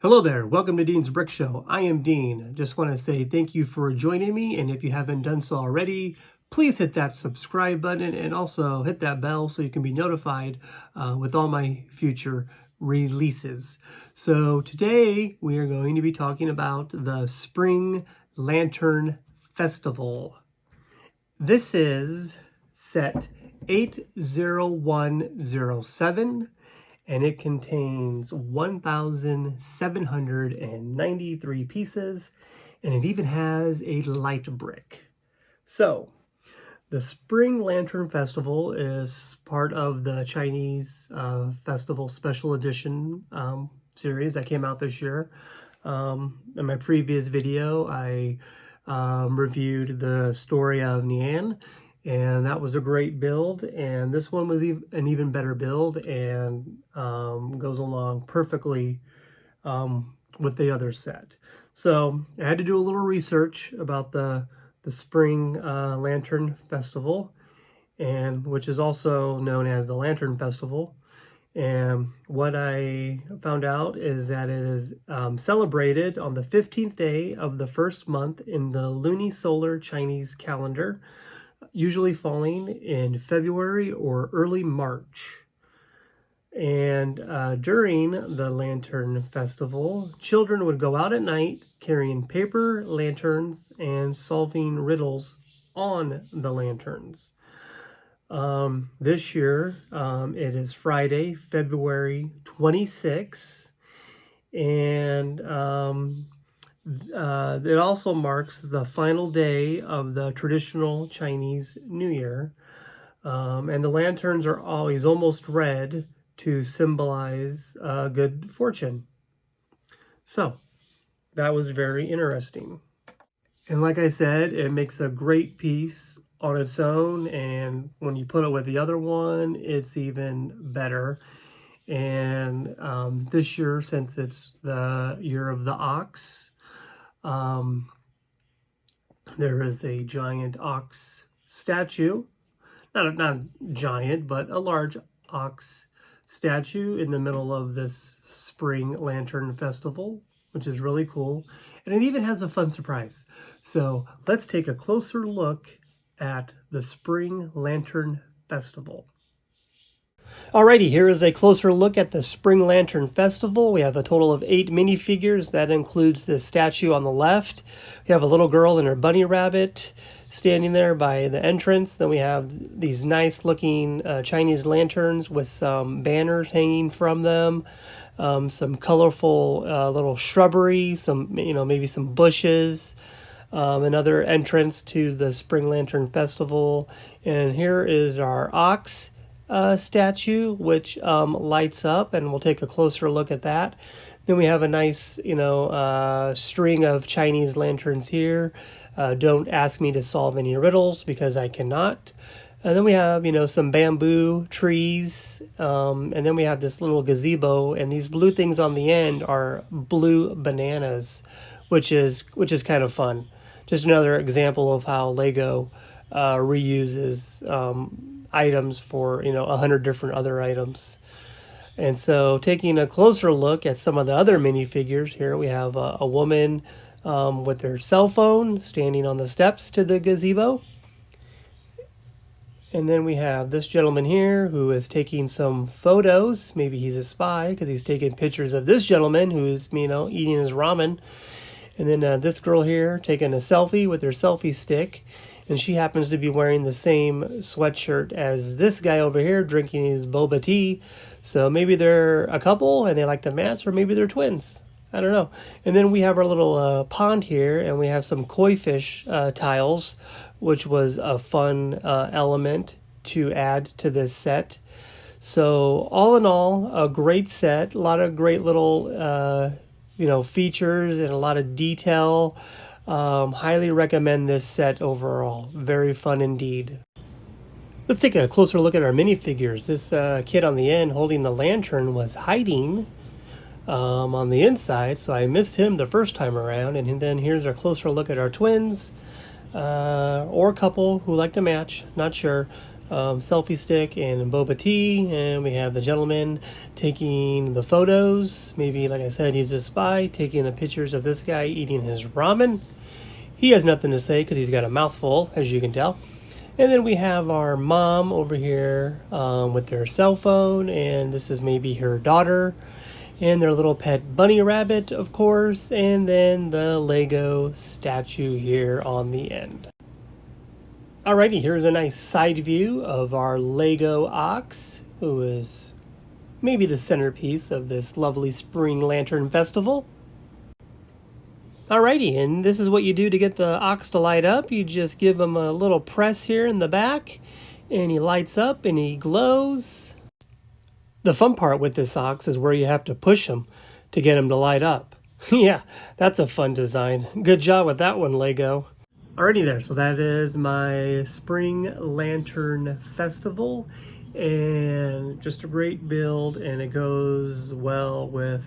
Hello there, welcome to Dean's Brick Show. I am Dean. Just want to say thank you for joining me, and if you haven't done so already, please hit that subscribe button and also hit that bell so you can be notified with all my future releases. So today we are going to be talking about the Spring Lantern Festival. This is set 80107. And it contains 1,793 pieces, and it even has a light brick. So, the Spring Lantern Festival is part of the Chinese Festival Special Edition series that came out this year. In my previous video, I reviewed the story of Nian, and that was a great build, and this one was an even better build, and goes along perfectly with the other set. So I had to do a little research about the Spring Lantern Festival, and which is also known as the Lantern Festival. And what I found out is that it is celebrated on the 15th day of the first month in the lunisolar Chinese calendar, usually falling in February or early March. And during the Lantern Festival, children would go out at night carrying paper lanterns and solving riddles on the lanterns. This year, it is Friday, February 26th, and it also marks the final day of the traditional Chinese New Year, and the lanterns are always almost red to symbolize good fortune. So that was very interesting. And like I said, it makes a great piece on its own, and when you put it with the other one, it's even better. And this year, since it's the year of the ox, there is a giant ox statue, not giant, but a large ox statue in the middle of this Spring Lantern Festival, which is really cool. And it even has a fun surprise. So let's take a closer look at the Spring Lantern Festival. Alrighty, here is a closer look at the Spring Lantern Festival. We have a total of 8 minifigures. That includes the statue on the left. We have a little girl and her bunny rabbit standing there by the entrance. Then we have these nice looking Chinese lanterns with some banners hanging from them. Some colorful little shrubbery, some maybe some bushes. Another entrance to the Spring Lantern Festival. And here is our ox statue, which lights up, and we'll take a closer look at that. Then we have a nice, string of Chinese lanterns here. Don't ask me to solve any riddles because I cannot. And then we have, some bamboo trees, and then we have this little gazebo, and these blue things on the end are blue bananas, which is kind of fun. Just another example of how Lego reuses items for 100 different other items. And so taking a closer look at some of the other minifigures, here we have a woman with their cell phone standing on the steps to the gazebo. And then we have this gentleman here who is taking some photos. Maybe he's a spy because he's taking pictures of this gentleman who's eating his ramen. And then this girl here taking a selfie with her selfie stick. And she happens to be wearing the same sweatshirt as this guy over here drinking his boba tea. So maybe they're a couple and they like to match, or maybe they're twins. I don't know. And then we have our little pond here, and we have some koi fish tiles, which was a fun element to add to this set. So all in all, a great set. A lot of great little features and a lot of detail. Highly recommend this set overall. Very fun indeed. Let's take a closer look at our minifigures. This kid on the end holding the lantern was hiding on the inside, so I missed him the first time around. And then here's our closer look at our twins, or couple who like to match, not sure. selfie stick and boba tea, and we have the gentleman taking the photos. Maybe, like I said, he's a spy taking the pictures of this guy eating his ramen. He has nothing to say because he's got a mouthful, as you can tell. And then we have our mom over here with their cell phone, and this is maybe her daughter and their little pet bunny rabbit, of course, and then the Lego statue here on the end. Alrighty, here's a nice side view of our Lego ox, who is maybe the centerpiece of this lovely spring lantern festival. Alrighty, and this is what you do to get the ox to light up. You just give him a little press here in the back, and he lights up and he glows. The fun part with this ox is where you have to push him to get him to light up. Yeah, that's a fun design. Good job with that one, Lego. Alrighty there, so that is my Spring Lantern Festival, and just a great build, and it goes well with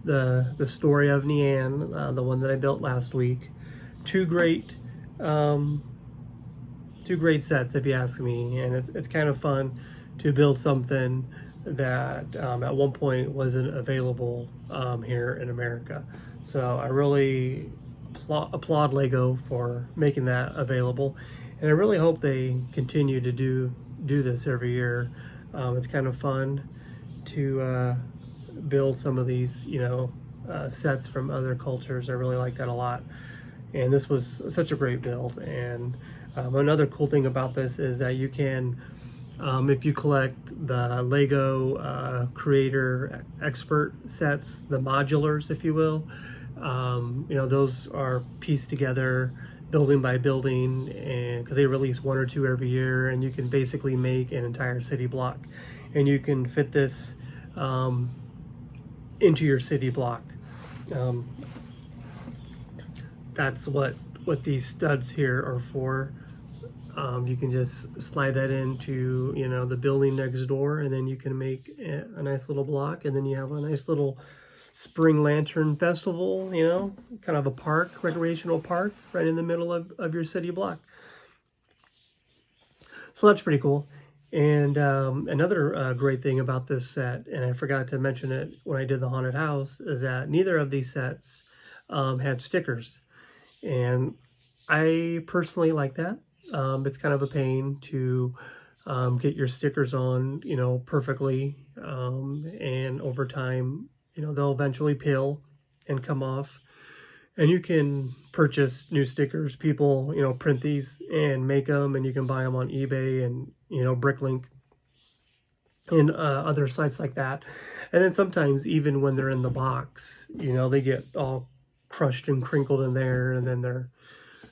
the story of Nian, the one that I built last week. Two great sets, if you ask me, and it's kind of fun to build something that at one point wasn't available here in America. So I really applaud Lego for making that available, and I really hope they continue to do this every year. It's kind of fun to build some of these, sets from other cultures. I really like that a lot, and this was such a great build. And another cool thing about this is that you can, if you collect the Lego Creator Expert sets, the modulars, if you will, those are pieced together building by building, and because they release one or two every year, and you can basically make an entire city block, and you can fit this into your city block. That's what these studs here are for. You can just slide that into the building next door, and then you can make a nice little block, and then you have a nice little Spring Lantern Festival, kind of a park, recreational park, right in the middle of your city block. So that's pretty cool. And another great thing about this set, and I forgot to mention it when I did the haunted house, is that neither of these sets had stickers. And I personally like that. It's kind of a pain to get your stickers on, perfectly. And over time, they'll eventually peel and come off. And you can purchase new stickers. People, print these and make them, and you can buy them on eBay and, Bricklink and other sites like that. And then sometimes even when they're in the box, they get all crushed and crinkled in there, and then they're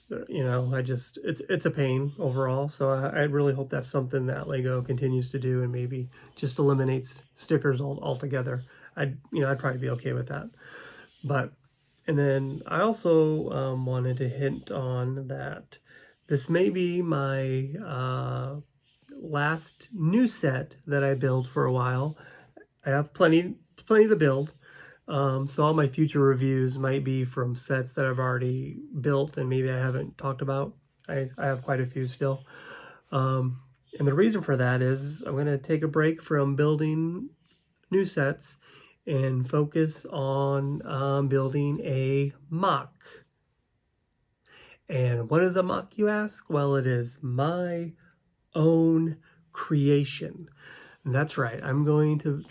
it's a pain overall. So I really hope that's something that Lego continues to do, and maybe just eliminates stickers altogether. I'd probably be okay with that. And then I also wanted to hint on that this may be my last new set that I build for a while. I have plenty to build. So all my future reviews might be from sets that I've already built and maybe I haven't talked about. I have quite a few still. And the reason for that is I'm going to take a break from building new sets and focus on building a MOC. And what is a MOC, you ask? Well, it is my own creation. And that's right. I'm going to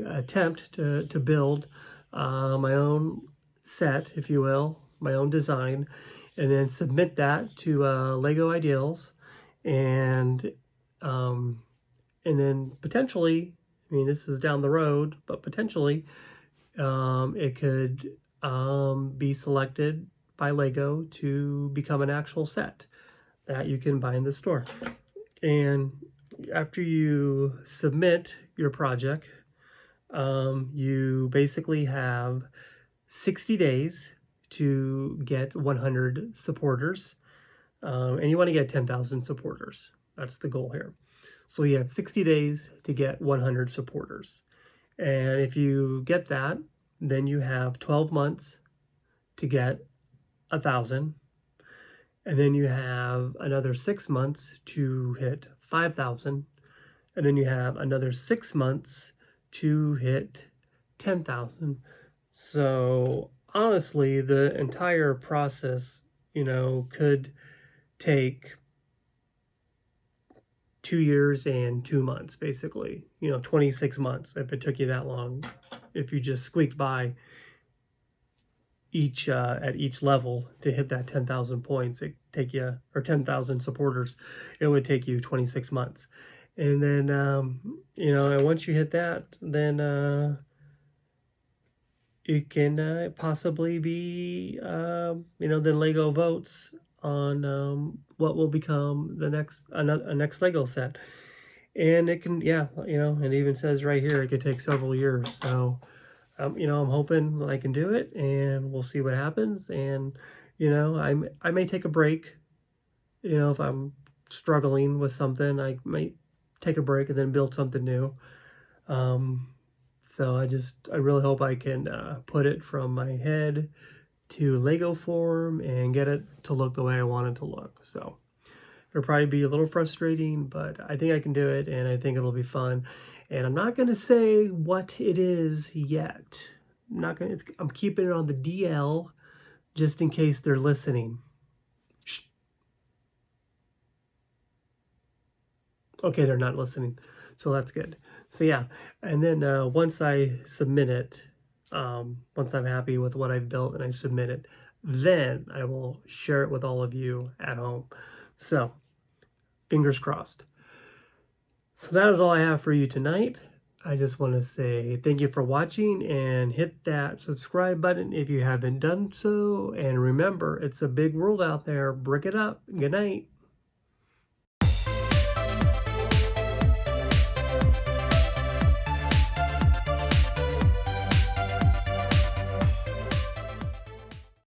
attempt to build my own set, if you will, my own design, and then submit that to Lego Ideals, and then potentially, this is down the road, but potentially it could be selected by Lego to become an actual set that you can buy in the store. And after you submit your project, you basically have 60 days to get 100 supporters, and you want to get 10,000 supporters. That's the goal here. So you have 60 days to get 100 supporters. And if you get that, then you have 12 months to get 1,000. And then you have another 6 months to hit 5,000, and then you have another 6 months to hit 10,000. So honestly, the entire process, could take 2 years and 2 months, basically. 26 months if it took you that long. If you just squeaked by at each level to hit that 10,000 points, it take you, or 10,000 supporters, it would take you 26 months. And then, and once you hit that, then it can possibly be, then Lego votes on what will become the next Lego set. And it can, it even says right here, it could take several years. So, I'm hoping that I can do it, and we'll see what happens. And, I may take a break, if I'm struggling with something, I might take a break and then build something new. So I really hope I can put it from my head to Lego form and get it to look the way I want it to look. So it'll probably be a little frustrating, but I think I can do it, and I think it'll be fun. And I'm not going to say what it is yet. I'm keeping it on the DL just in case they're listening. Shh. Okay, they're not listening. So that's good. So yeah, and then once I submit it, once I'm happy with what I've built and I submit it, then I will share it with all of you at home. So fingers crossed. So that is all I have for you tonight. I just want to say thank you for watching, and hit that subscribe button if you haven't done so. And remember, it's a big world out there. Brick it up. Good night.